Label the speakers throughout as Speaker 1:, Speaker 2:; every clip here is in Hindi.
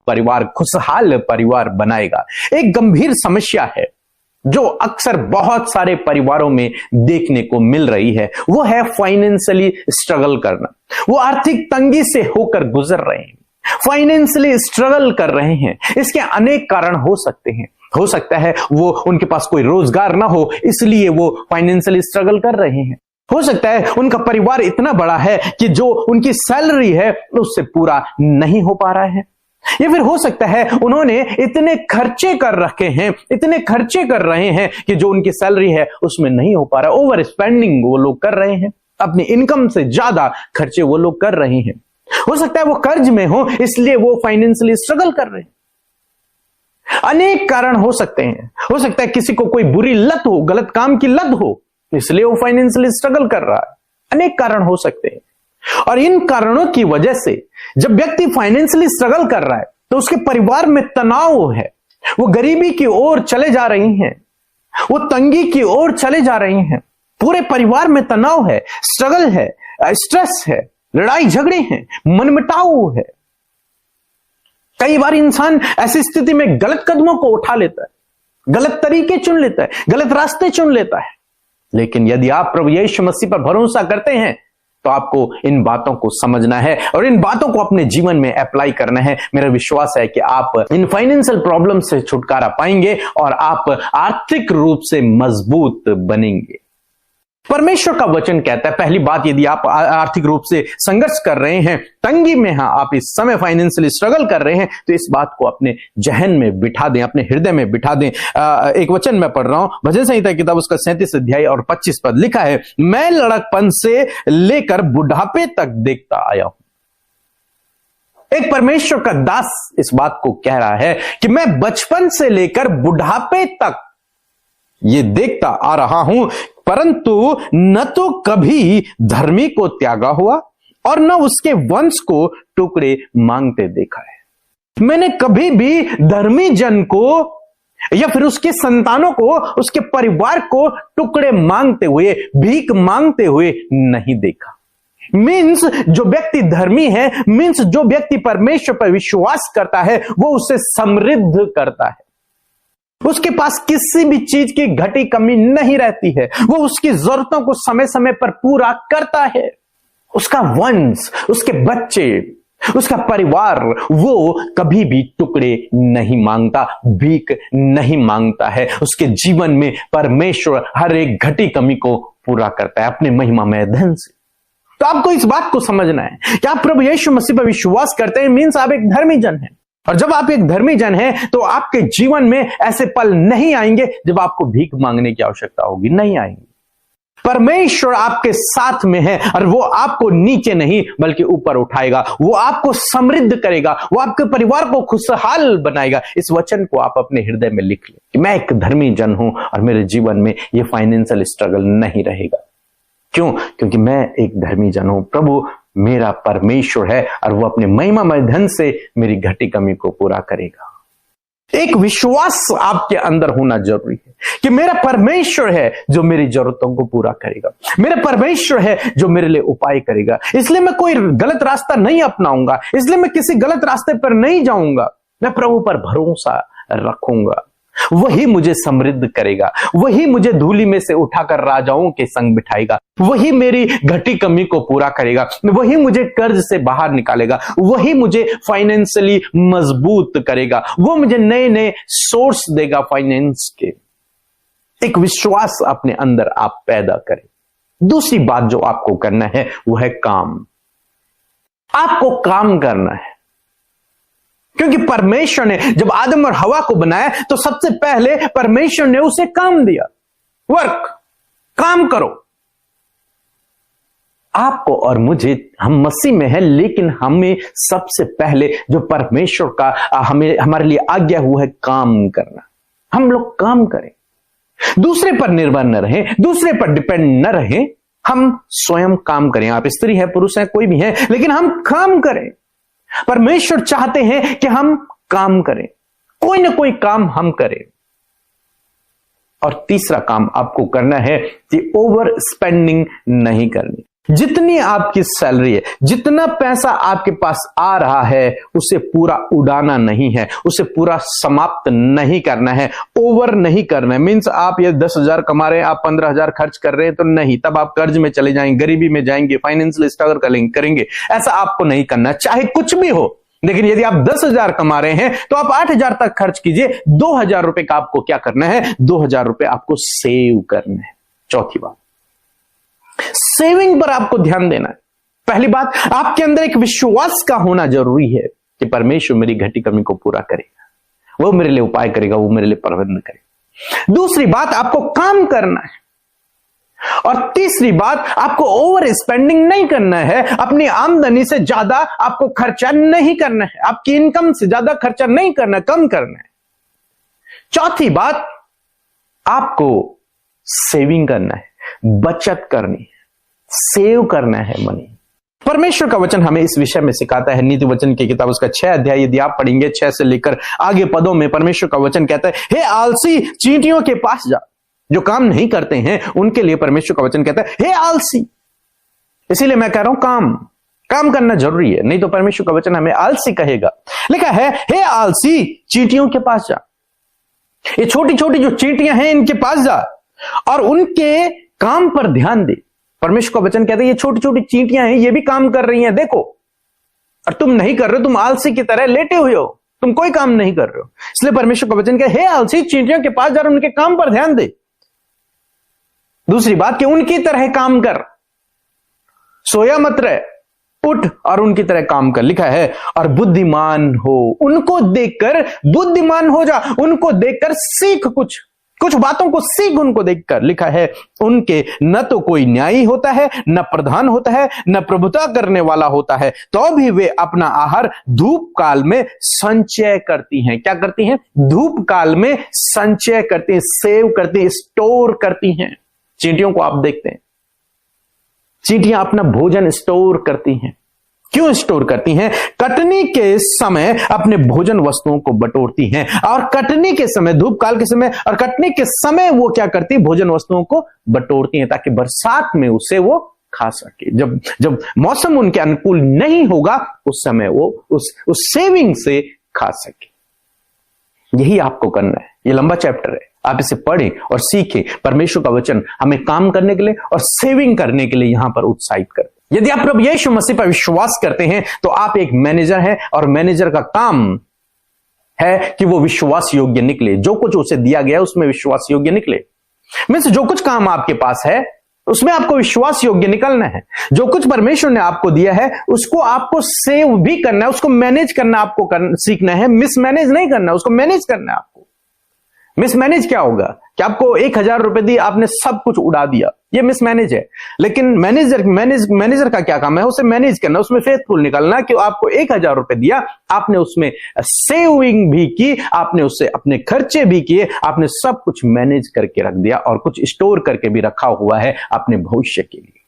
Speaker 1: परिवार खुशहाल परिवार बनाएगा। एक गंभीर समस्या है जो अक्सर बहुत सारे परिवारों में देखने को मिल रही है, वो है फाइनेंशियली स्ट्रगल करना। वो आर्थिक तंगी से होकर गुजर रहे हैं, फाइनेंशियली स्ट्रगल कर रहे हैं। इसके अनेक कारण हो सकते हैं। हो सकता है वो उनके पास कोई रोजगार ना हो, इसलिए वो फाइनेंशियली स्ट्रगल कर रहे हैं। हो सकता है उनका परिवार इतना बड़ा है कि जो उनकी सैलरी है उससे पूरा नहीं हो पा रहा है। या फिर हो सकता है उन्होंने इतने खर्चे कर रखे हैं, इतने खर्चे कर रहे हैं कि जो उनकी सैलरी है उसमें नहीं हो पा रहा। ओवर स्पेंडिंग वो लोग कर रहे हैं, अपनी इनकम से ज्यादा खर्चे वो लोग कर रहे हैं। हो सकता है वो कर्ज में हो, इसलिए वो फाइनेंशियली स्ट्रगल कर रहे हैं। अनेक कारण हो सकते हैं। हो सकता है किसी को कोई बुरी लत हो, गलत काम की लत हो, इसलिए वो फाइनेंशियली स्ट्रगल कर रहा है। अनेक कारण हो सकते हैं और इन कारणों की वजह से जब व्यक्ति फाइनेंशियली स्ट्रगल कर रहा है तो उसके परिवार में तनाव है, वो गरीबी की ओर चले जा रही हैं, वो तंगी की ओर चले जा रही हैं। पूरे परिवार में तनाव है, स्ट्रगल है, स्ट्रेस है, लड़ाई झगड़े हैं, मनमुटाव है। कई बार इंसान ऐसी स्थिति में गलत कदमों को उठा लेता है, गलत तरीके चुन लेता है, गलत रास्ते चुन लेता है। लेकिन यदि आप प्रभु यीशु मसीह पर भरोसा करते हैं तो आपको इन बातों को समझना है और इन बातों को अपने जीवन में अप्लाई करना है। मेरा विश्वास है कि आप इन फाइनेंशियल प्रॉब्लम से छुटकारा पाएंगे और आप आर्थिक रूप से मजबूत बनेंगे। परमेश्वर का वचन कहता है, पहली बात, यदि आप आर्थिक रूप से संघर्ष कर रहे हैं, तंगी में हैं, आप इस समय फाइनेंशियली स्ट्रगल कर रहे हैं, तो इस बात को अपने जहन में बिठा दें, अपने हृदय में बिठा दें। एक वचन मैं पढ़ रहा हूं, भजन संहिता किताब उसका 37 अध्याय और 25 पद लिखा है, मैं लड़कपन से लेकर बुढ़ापे तक देखता आया हूं। एक परमेश्वर का दास इस बात को कह रहा है कि मैं बचपन से लेकर बुढ़ापे तक ये देखता आ रहा हूं, परंतु न तो कभी धर्मी को त्यागा हुआ और न उसके वंश को टुकड़े मांगते देखा है। मैंने कभी भी धर्मी जन को या फिर उसके संतानों को, उसके परिवार को टुकड़े मांगते हुए, भीख मांगते हुए नहीं देखा। मीन्स जो व्यक्ति धर्मी है, मीन्स जो व्यक्ति परमेश्वर पर विश्वास करता है, वो उसे समृद्ध करता है। उसके पास किसी भी चीज की घटी कमी नहीं रहती है, वो उसकी जरूरतों को समय समय पर पूरा करता है। उसका वंश, उसके बच्चे, उसका परिवार, वो कभी भी टुकड़े नहीं मांगता, भीख नहीं मांगता है। उसके जीवन में परमेश्वर हर एक घटी कमी को पूरा करता है अपने महिमामय धन से। तो आपको इस बात को समझना है कि आप प्रभु यीशु मसीह पर विश्वास करते हैं, मीन्स आप एक धर्मी जन हैं। और जब आप एक धर्मी जन हैं तो आपके जीवन में ऐसे पल नहीं आएंगे जब आपको भीख मांगने की आवश्यकता होगी, नहीं आएंगे। परमेश्वर आपके साथ में है और वो आपको नीचे नहीं बल्कि ऊपर उठाएगा, वो आपको समृद्ध करेगा, वो आपके परिवार को खुशहाल बनाएगा। इस वचन को आप अपने हृदय में लिख लें कि मैं एक धर्मी जन हूं और मेरे जीवन में ये फाइनेंशियल स्ट्रगल नहीं रहेगा। क्यों? क्योंकि मैं एक धर्मी जन हूं, प्रभु मेरा परमेश्वर है और वो अपने महिमामय धन से मेरी घटी कमी को पूरा करेगा। एक विश्वास आपके अंदर होना जरूरी है कि मेरा परमेश्वर है जो मेरी जरूरतों को पूरा करेगा, मेरा परमेश्वर है जो मेरे लिए उपाय करेगा। इसलिए मैं कोई गलत रास्ता नहीं अपनाऊंगा, इसलिए मैं किसी गलत रास्ते पर नहीं जाऊंगा। मैं प्रभु पर भरोसा रखूंगा, वही मुझे समृद्ध करेगा, वही मुझे धूली में से उठाकर राजाओं के संग बिठाएगा, वही मेरी घटी कमी को पूरा करेगा, वही मुझे कर्ज से बाहर निकालेगा, वही मुझे फाइनेंशियली मजबूत करेगा, वो मुझे नए नए सोर्स देगा फाइनेंस के। एक विश्वास अपने अंदर आप पैदा करें। दूसरी बात जो आपको करना है वो है काम। आपको काम करना है, क्योंकि परमेश्वर ने जब आदम और हवा को बनाया तो सबसे पहले परमेश्वर ने उसे काम दिया। वर्क, काम करो। आपको और मुझे, हम मसीह में हैं, लेकिन हमें सबसे पहले जो परमेश्वर का हमारे लिए आज्ञा हुआ है काम करना। हम लोग काम करें, दूसरे पर निर्भर न रहें, दूसरे पर डिपेंड न रहें, हम स्वयं काम करें। आप स्त्री है, पुरुष है, कोई भी है, लेकिन हम काम करें। परमेश्वर चाहते हैं कि हम काम करें, कोई ना कोई काम हम करें। और तीसरा काम आपको करना है कि ओवर स्पेंडिंग नहीं करनी। जितनी आपकी सैलरी है, जितना पैसा आपके पास आ रहा है, उसे पूरा उड़ाना नहीं है, उसे पूरा समाप्त नहीं करना है, ओवर नहीं करना है। मींस आप ये 10,000 कमा रहे हैं, आप 15,000 खर्च कर रहे हैं तो नहीं, तब आप कर्ज में चले जाएंगे, गरीबी में जाएंगे, फाइनेंशियल स्ट्रगल करेंगे। ऐसा आपको नहीं करना, चाहे कुछ भी हो। लेकिन यदि आप 10,000 कमा रहे हैं तो आप 8,000 तक खर्च कीजिए। 2,000 रुपए का आपको क्या करना है? 2,000 रुपए आपको सेव करना है। चौथी बात, सेविंग पर आपको ध्यान देना है। पहली बात, आपके अंदर एक विश्वास का होना जरूरी है कि परमेश्वर मेरी घटी कमी को पूरा करेगा, वो मेरे लिए उपाय करेगा, वो मेरे लिए प्रबंध करेगा। दूसरी बात, आपको काम करना है। और तीसरी बात, आपको ओवर स्पेंडिंग नहीं करना है। अपनी आमदनी से ज्यादा आपको खर्चा नहीं करना है, आपकी इनकम से ज्यादा खर्चा नहीं करना, कम करना है। चौथी बात, आपको सेविंग करना है, बचत करनी है, सेव करना है मनी। परमेश्वर का वचन हमें इस विषय में सिखाता है। नीति वचन की किताब उसका 6 अध्याय यदि आप पढ़ेंगे, 6 से लेकर आगे पदों में परमेश्वर का वचन कहता है, हे आलसी, चींटियों के पास जा। जो काम नहीं करते हैं उनके लिए परमेश्वर का वचन कहता है, हे आलसी। इसीलिए मैं कह रहा हूं काम करना जरूरी है, नहीं तो परमेश्वर का वचन हमें आलसी कहेगा। लिखा है, हे आलसी, चींटियों के पास जा। ये छोटी छोटी जो चींटियां हैं इनके पास जा और उनके काम पर ध्यान दे। परमेश्वर का वचन कहते हैं, ये छोटी छोटी चींटियां हैं, ये भी काम कर रही हैं, देखो, और तुम नहीं कर रहे हो, तुम आलसी की तरह लेटे हुए हो, तुम कोई काम नहीं कर रहे हो। इसलिए परमेश्वर का वचन कहता है, हे आलसी, चींटियों के पास जा, उनके काम पर ध्यान दे। दूसरी बात कि उनकी तरह काम कर, सोया मत रहे, उठ और उनकी तरह काम कर। लिखा है, और बुद्धिमान हो, उनको देखकर बुद्धिमान हो जा, उनको देखकर सीख, कुछ बातों को सीख उनको देखकर। लिखा है, उनके न तो कोई न्यायी होता है, न प्रधान होता है, न प्रभुता करने वाला होता है, तो भी वे अपना आहार धूप काल में संचय करती हैं। क्या करती हैं? धूप काल में संचय करती हैं, सेव करती हैं, स्टोर करती हैं। चींटियों को आप देखते हैं, चींटियां अपना भोजन स्टोर करती हैं। क्यों स्टोर करती हैं? कटनी के समय अपने भोजन वस्तुओं को बटोरती हैं, और कटनी के समय, धूप काल के समय और कटनी के समय वो क्या करती है? भोजन वस्तुओं को बटोरती हैं, ताकि बरसात में उसे वो खा सके। जब मौसम उनके अनुकूल नहीं होगा उस समय वो उस सेविंग से खा सके। यही आपको करना है। ये लंबा चैप्टर है, आप इसे पढ़ें और सीखें। परमेश्वर का वचन हमें काम करने के लिए और सेविंग करने के लिए यहां पर उत्साहित करते हैं। यदि आप प्रभु यीशु मसीह पर विश्वास करते हैं तो आप एक मैनेजर हैं, और मैनेजर का काम है कि वो विश्वास योग्य निकले। जो कुछ उसे दिया गया उसमें विश्वास योग्य निकले। मीन्स जो कुछ काम आपके पास है उसमें आपको विश्वास योग्य निकलना है। जो कुछ परमेश्वर ने आपको दिया है उसको आपको सेव भी करना है, उसको मैनेज करना आपको सीखना है। मिसमैनेज नहीं करना, उसको मैनेज करना है आपको। मिसमैनेज क्या होगा कि आपको 1,000 रुपए दिए, आपने सब कुछ उड़ा दिया, ये मिसमैनेज है। लेकिन मैनेजर का क्या काम है? उसे मैनेज करना, उसमें फेथफुल निकलना कि आपको 1,000 रुपए दिया, आपने उसमें सेविंग भी की, आपने उससे अपने खर्चे भी किए, आपने सब कुछ मैनेज करके रख दिया, और कुछ स्टोर करके भी रखा हुआ है अपने भविष्य के लिए,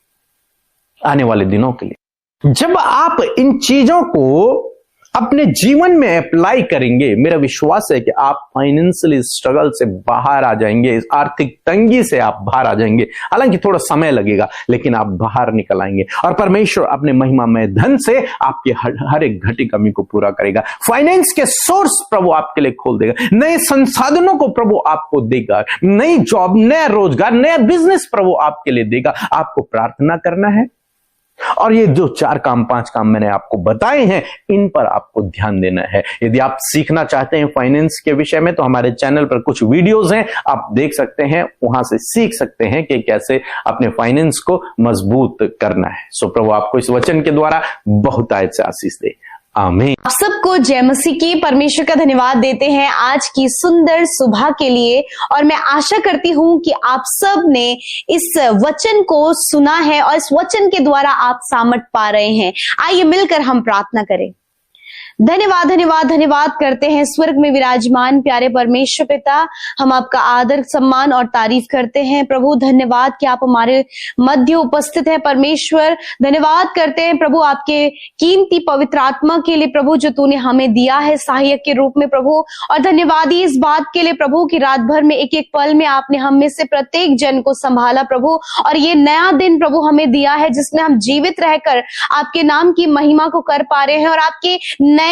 Speaker 1: आने वाले दिनों के लिए। जब आप इन चीजों को अपने जीवन में अप्लाई करेंगे, मेरा विश्वास है कि आप फाइनेंशियल स्ट्रगल से बाहर आ जाएंगे, इस आर्थिक तंगी से आप बाहर आ जाएंगे। हालांकि थोड़ा समय लगेगा, लेकिन आप बाहर निकल आएंगे, और परमेश्वर अपने महिमामय धन से आपके हर एक घटी कमी को पूरा करेगा। फाइनेंस के सोर्स प्रभु आपके लिए खोल देगा, नए संसाधनों को प्रभु आपको देगा, नई जॉब, नया रोजगार, नया बिजनेस प्रभु आपके लिए देगा। आपको प्रार्थना करना है, और ये जो 4 काम 5 काम मैंने आपको बताए हैं, इन पर आपको ध्यान देना है। यदि आप सीखना चाहते हैं फाइनेंस के विषय में, तो हमारे चैनल पर कुछ वीडियोस हैं, आप देख सकते हैं, वहां से सीख सकते हैं कि कैसे अपने फाइनेंस को मजबूत करना है। सो प्रभु आपको इस वचन के द्वारा बहुत आयत से आशीष दे। आमीन।
Speaker 2: आप सबको जय मसीह की। परमेश्वर का धन्यवाद देते हैं आज की सुंदर सुबह के लिए, और मैं आशा करती हूं कि आप सब ने इस वचन को सुना है और इस वचन के द्वारा आप सामर्थ पा रहे हैं। आइए मिलकर हम प्रार्थना करें। धन्यवाद धन्यवाद धन्यवाद करते हैं स्वर्ग में विराजमान प्यारे परमेश्वर पिता। हम आपका आदर सम्मान और तारीफ करते हैं प्रभु। धन्यवाद कि आप हमारे मध्य उपस्थित हैं परमेश्वर। धन्यवाद करते हैं प्रभु आपके कीमती पवित्र आत्मा के लिए प्रभु, जो तूने हमें दिया है सहायक के रूप में प्रभु। और धन्यवाद ही इस बात के लिए प्रभु कि रात भर में एक एक पल में आपने हम में से प्रत्येक जन को संभाला प्रभु, और ये नया दिन प्रभु हमें दिया है जिसमें हम जीवित रहकर आपके नाम की महिमा को कर पा रहे हैं और आपके नए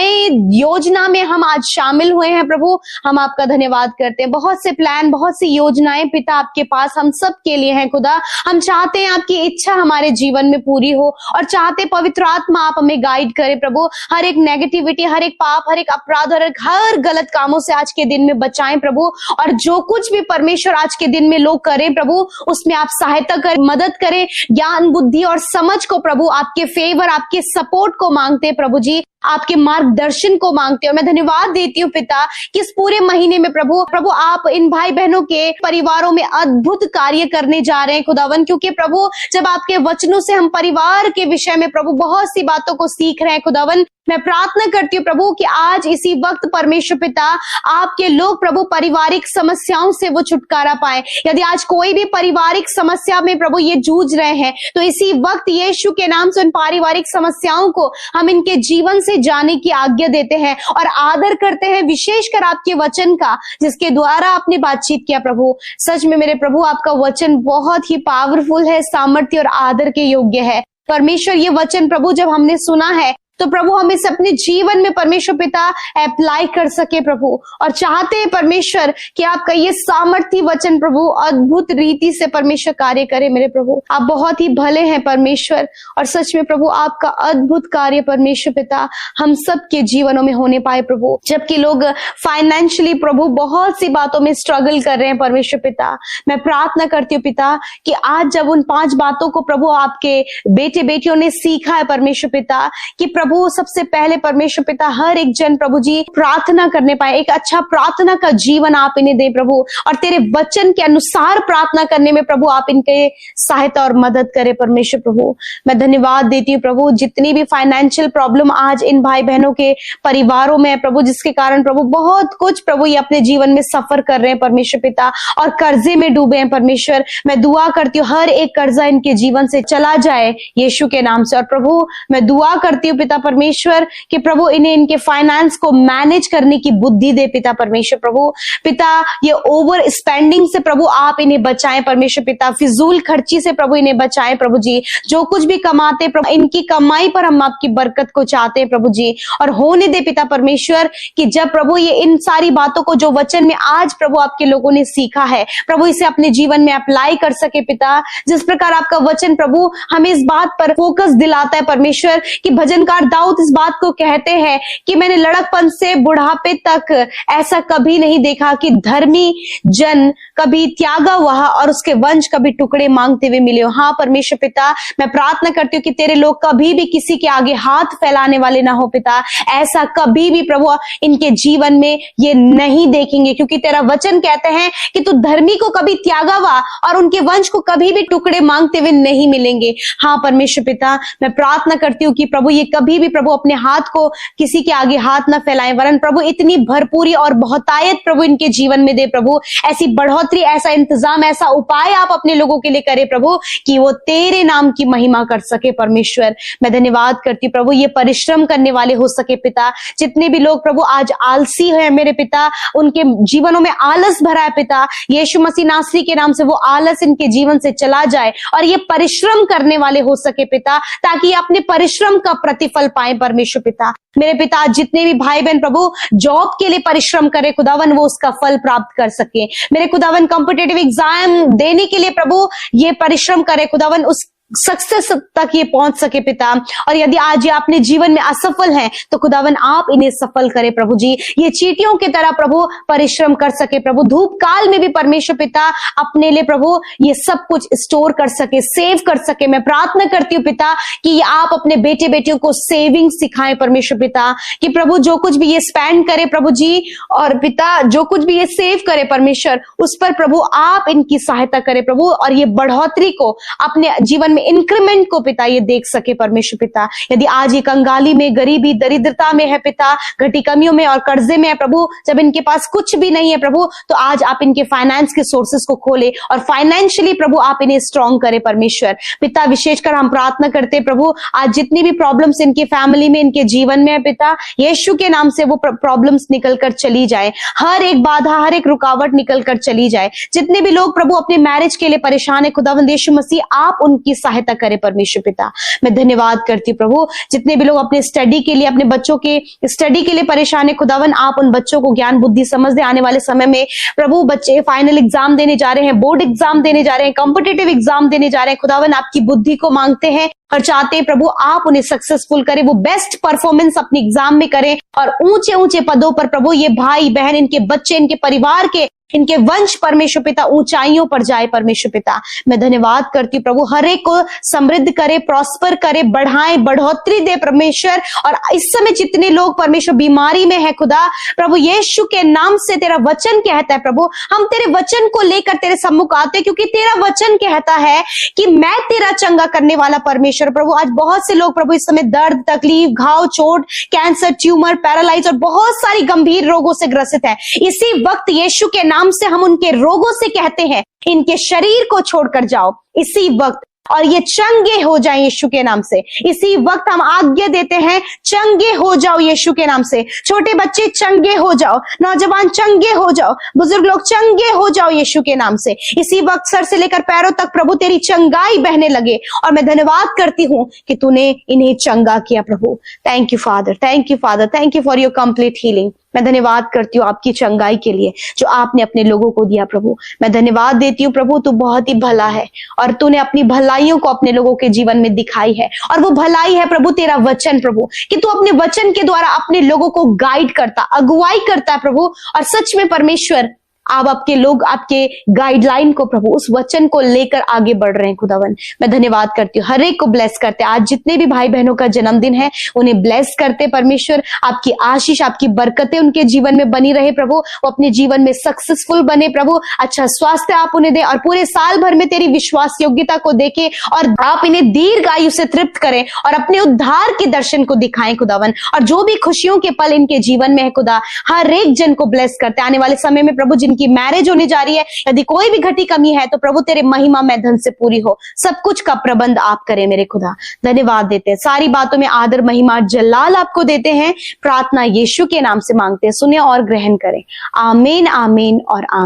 Speaker 2: योजना में हम आज शामिल हुए हैं प्रभु। हम आपका धन्यवाद करते हैं। बहुत से प्लान, बहुत सी योजनाएं पिता आपके पास हम सब के लिए हैं खुदा। हम चाहते हैं आपकी इच्छा हमारे जीवन में पूरी हो और चाहते पवित्र आत्मा आप हमें गाइड करे प्रभु। हर एक नेगेटिविटी, हर एक पाप, हर एक अपराध, हर गलत कामों से आज के दिन में बचाएं प्रभु। और जो कुछ भी परमेश्वर आज के दिन में लोग करें प्रभु, उसमें आप सहायता करें, मदद करें। ज्ञान, बुद्धि और समझ को प्रभु, आपके फेवर, आपके सपोर्ट को मांगते हैं प्रभु जी, आपके मार्गदर्शन को मांगते हो। मैं धन्यवाद देती हूँ पिता कि इस पूरे महीने में प्रभु आप इन भाई बहनों के परिवारों में अद्भुत कार्य करने जा रहे हैं खुदावन, क्योंकि प्रभु जब आपके वचनों से हम परिवार के विषय में प्रभु बहुत सी बातों को सीख रहे हैं खुदावन, मैं प्रार्थना करती हूँ प्रभु कि आज इसी वक्त परमेश्वर पिता आपके लोग प्रभु पारिवारिक समस्याओं से वो छुटकारा पाए। यदि आज कोई भी पारिवारिक समस्या में प्रभु ये जूझ रहे हैं तो इसी वक्त यीशु के नाम से उन पारिवारिक समस्याओं को हम इनके जीवन से जाने की आज्ञा देते हैं और आदर करते हैं, विशेषकर आपके वचन का जिसके द्वारा आपने बातचीत किया प्रभु। सच में मेरे प्रभु आपका वचन बहुत ही पावरफुल है, सामर्थ्य और आदर के योग्य है परमेश्वर। ये वचन प्रभु जब हमने सुना है तो प्रभु हम इसे अपने जीवन में परमेश्वर पिता अप्लाई कर सके प्रभु, और चाहते हैं परमेश्वर कि आपका ये सामर्थ्य वचन प्रभु अद्भुत रीति से परमेश्वर कार्य करे मेरे प्रभु। आप बहुत ही भले हैं परमेश्वर, और सच में प्रभु आपका अद्भुत कार्य परमेश्वर पिता हम सबके जीवनों में होने पाए प्रभु। जबकि लोग फाइनेंशियली प्रभु बहुत सी बातों में स्ट्रगल कर रहे हैं परमेश्वर पिता, मैं प्रार्थना करती हूँ पिता कि आज जब उन 5 बातों को प्रभु आपके बेटे बेटियों ने सीखा है परमेश्वर पिता, कि प्रभु सबसे पहले परमेश्वर पिता हर एक जन प्रभु जी प्रार्थना करने पाए, एक अच्छा प्रार्थना का जीवन आप इन्हें दे प्रभु, और तेरे वचन के अनुसार प्रार्थना करने में प्रभु आप इनके सहायता और मदद करे परमेश्वर प्रभु। मैं धन्यवाद देती हूँ प्रभु जितनी भी फाइनेंशियल प्रॉब्लम आज इन भाई बहनों के परिवारों में है प्रभु, जिसके कारण प्रभु बहुत कुछ प्रभु ये अपने जीवन में सफर कर रहे हैं परमेश्वर पिता और कर्जे में डूबे हैं परमेश्वर। मैं दुआ करती हूँ हर एक कर्जा इनके जीवन से चला जाए यीशु के नाम से। और प्रभु मैं दुआ करती हूँ पिता परमेश्वर कि प्रभु इन्हें इनके फाइनेंस को मैनेज करने की बुद्धि दे पिता परमेश्वर प्रभु। पिता ये ओवर स्पेंडिंग से प्रभु आप इन्हें बचाएं परमेश्वर पिता, फिजूल खर्ची से प्रभु इन्हें बचाएं प्रभु जी। जो कुछ भी कमाते प्रभु इनकी कमाई पर हम आपकी बरकत को चाहते हैं प्रभु जी, और होने दे पिता परमेश्वर कि जब प्रभु ये इन सारी बातों को जो वचन में आज प्रभु आपके लोगों ने सीखा है प्रभु इसे अपने जीवन में अप्लाई कर सके पिता। जिस प्रकार आपका वचन प्रभु हमें इस बात पर फोकस दिलाता है परमेश्वर कि भजनकार दाऊद इस बात को कहते हैं कि मैंने लड़कपन से बुढ़ापे तक ऐसा कभी नहीं देखा कि धर्मी जन कभी त्यागा हुआ और उसके वंश कभी टुकड़े मांगते हुए मिले हो। हाँ परमेश्वर पिता मैं प्रार्थना करती हूँ कि तेरे लोग कभी भी किसी के आगे हाथ फैलाने वाले ना हो पिता, ऐसा कभी भी प्रभु इनके जीवन में ये नहीं देखेंगे, क्योंकि तेरा वचन कहते हैं कि तू धर्मी को कभी त्यागा हुआ और उनके वंश को कभी भी टुकड़े मांगते हुए नहीं मिलेंगे। हाँ परमेश्वर पिता मैं प्रार्थना करती हूँ कि प्रभु ये कभी भी प्रभु अपने हाथ को किसी के आगे हाथ ना फैलाएं, वरन प्रभु इतनी भरपूरी और बहुतायत प्रभु इनके जीवन में दे प्रभु, ऐसी बढ़ोतरी, ऐसा इंतजाम, ऐसा उपाय आप अपने लोगों के लिए करें प्रभु कि वो तेरे नाम की महिमा कर सके परमेश्वर। मैं धन्यवाद करती हूँ प्रभु ये परिश्रम करने वाले हो सके पिता। जितने भी लोग प्रभु आज आलसी है मेरे पिता, उनके जीवनों में आलस भरा है पिता, यीशु मसीह नासरी के नाम से वो आलस इनके जीवन से चला जाए और ये परिश्रम करने वाले हो सके पिता, ताकि ये अपने परिश्रम का प्रतिफल पाए परमेश्वर पिता। मेरे पिता जितने भी भाई बहन प्रभु जॉब के लिए परिश्रम करे खुदावन वो उसका फल प्राप्त कर सके। मेरे खुदावन कॉम्पिटिटिव एग्जाम देने के लिए प्रभु ये परिश्रम करे खुदावन उस सक्सेस तक ये पहुंच सके पिता। और यदि आज ये अपने जीवन में असफल हैं तो खुदावन आप इन्हें सफल करें प्रभु जी, ये चींटियों की तरह प्रभु परिश्रम कर सके प्रभु, धूप काल में भी परमेश्वर पिता अपने लिए प्रभु ये सब कुछ स्टोर कर सके, सेव कर सके। मैं प्रार्थना करती हूँ पिता कि आप अपने बेटे बेटियों को सेविंग सिखाएं परमेश्वर पिता, कि प्रभु जो कुछ भी ये स्पेंड करे प्रभु जी, और पिता जो कुछ भी ये सेव करे परमेश्वर उस पर प्रभु आप इनकी सहायता करें प्रभु, और ये बढ़ोतरी को अपने जीवन में में इंक्रीमेंट को पिता ये देख सके परमेश्वर पिता। यदि आज ये कंगाली में, गरीबी, दरिद्रता में है पिता, घटी कमियों में और कर्जे में है प्रभु, जब इनके पास कुछ भी नहीं है प्रभु, तो आज आप इनके फाइनेंस के सोर्सेस को खोले और फाइनेंशियली प्रभु आप इन्हें स्ट्रॉन्ग करें परमेश्वर पिता। विशेषकर हम प्रार्थना करते प्रभु, आज जितनी भी प्रॉब्लम्स इनकी फैमिली में, इनके जीवन में है पिता, यीशु के नाम से वो प्रॉब्लम्स निकल कर चली जाए, हर एक बाधा, हर एक रुकावट निकल कर चली जाए। जितने भी लोग प्रभु अपने मैरिज के लिए परेशान है, खुदावंद यीशु मसीह आप उनकी सहायता करें परमेश्वर पिता। मैं धन्यवाद करती हूँ प्रभु, जितने भी लोग अपने स्टडी के लिए, अपने बच्चों के स्टडी के लिए परेशान है, खुदावन आप उन बच्चों को ज्ञान बुद्धि समझ दे। आने वाले समय में प्रभु बच्चे फाइनल एग्जाम देने जा रहे हैं, बोर्ड एग्जाम देने जा रहे हैं, कॉम्पिटिटिव एग्जाम देने जा रहे हैं, खुदावन आपकी बुद्धि को मांगते हैं और चाहते हैं प्रभु आप उन्हें सक्सेसफुल करें, वो बेस्ट परफॉर्मेंस अपने एग्जाम में करें और ऊंचे ऊंचे पदों पर प्रभु ये भाई बहन, इनके बच्चे, इनके परिवार के, इनके वंश परमेश्वर पिता ऊंचाइयों पर जाए परमेश्वर पिता। मैं धन्यवाद करती हूँ प्रभु, हर एक को समृद्ध करे, प्रॉस्पर करे, बढ़ाए, बढ़ोतरी दे परमेश्वर। और इस समय जितने लोग परमेश्वर बीमारी में है खुदा, प्रभु यीशु के नाम से तेरा वचन कहता है प्रभु, हम तेरे वचन को लेकर तेरे सम्मुख आते हैं, क्योंकि तेरा वचन कहता है कि मैं तेरा चंगा करने वाला परमेश्वर। प्रभु आज बहुत से लोग प्रभु इस समय दर्द, तकलीफ, घाव, चोट, कैंसर, ट्यूमर, पैरालाइज और बहुत सारी गंभीर रोगों से ग्रसित है। इसी वक्त यीशु के नाम से हम उनके रोगों से कहते हैं, इनके शरीर को छोड़कर जाओ इसी वक्त, और ये चंगे हो जाएं यीशु के नाम से। इसी वक्त हम आज्ञा देते हैं, चंगे हो जाओ यीशु के नाम से। छोटे बच्चे चंगे हो जाओ, नौजवान चंगे हो जाओ, बुजुर्ग लोग चंगे हो जाओ यीशु के नाम से। इसी वक्त सर से लेकर पैरों तक प्रभु तेरी चंगाई बहने लगे। और मैं धन्यवाद करती हूं कि तूने इन्हें चंगा किया प्रभु। Thank you father, thank you father, thank you for your complete healing. मैं धन्यवाद करती हूँ आपकी चंगाई के लिए जो आपने अपने लोगों को दिया प्रभु। मैं धन्यवाद देती हूँ प्रभु, तू बहुत ही भला है और तूने अपनी भलाइयों को अपने लोगों के जीवन में दिखाई है। और वो भलाई है प्रभु तेरा वचन प्रभु, कि तू अपने वचन के द्वारा अपने लोगों को गाइड करता, अगुवाई करता है प्रभु। और सच में परमेश्वर आप आपके लोग आपके गाइडलाइन को प्रभु, उस वचन को लेकर आगे बढ़ रहे हैं खुदावन। मैं धन्यवाद करती हूँ, हर एक को ब्लेस करते। आज जितने भी भाई बहनों का जन्मदिन है उन्हें ब्लेस करते परमेश्वर। आपकी आशीष, आपकी बरकतें उनके जीवन में बनी रहे प्रभु, वो अपने जीवन में सक्सेसफुल बने प्रभु। अच्छा स्वास्थ्य आप उन्हें दे और पूरे साल भर में तेरी विश्वास योग्यता को देखे और आप इन्हें दीर्घ आयु से तृप्त करें और अपने उद्धार के दर्शन को दिखाएं खुदावन। और जो भी खुशियों के पल इनके जीवन में है खुदा, हर एक जन को ब्लेस करते। आने वाले समय में प्रभु जिनकी मैरिज होने जा रही है, यदि कोई भी घटी कमी है तो प्रभु तेरे महिमा में धन से पूरी हो। सब कुछ का प्रबंध आप करें मेरे खुदा। धन्यवाद देते हैं, सारी बातों में आदर, महिमा, जलाल आपको देते हैं। प्रार्थना यीशु के नाम से मांगते हैं, सुने और ग्रहण करें। आमीन, आमीन और आमीन।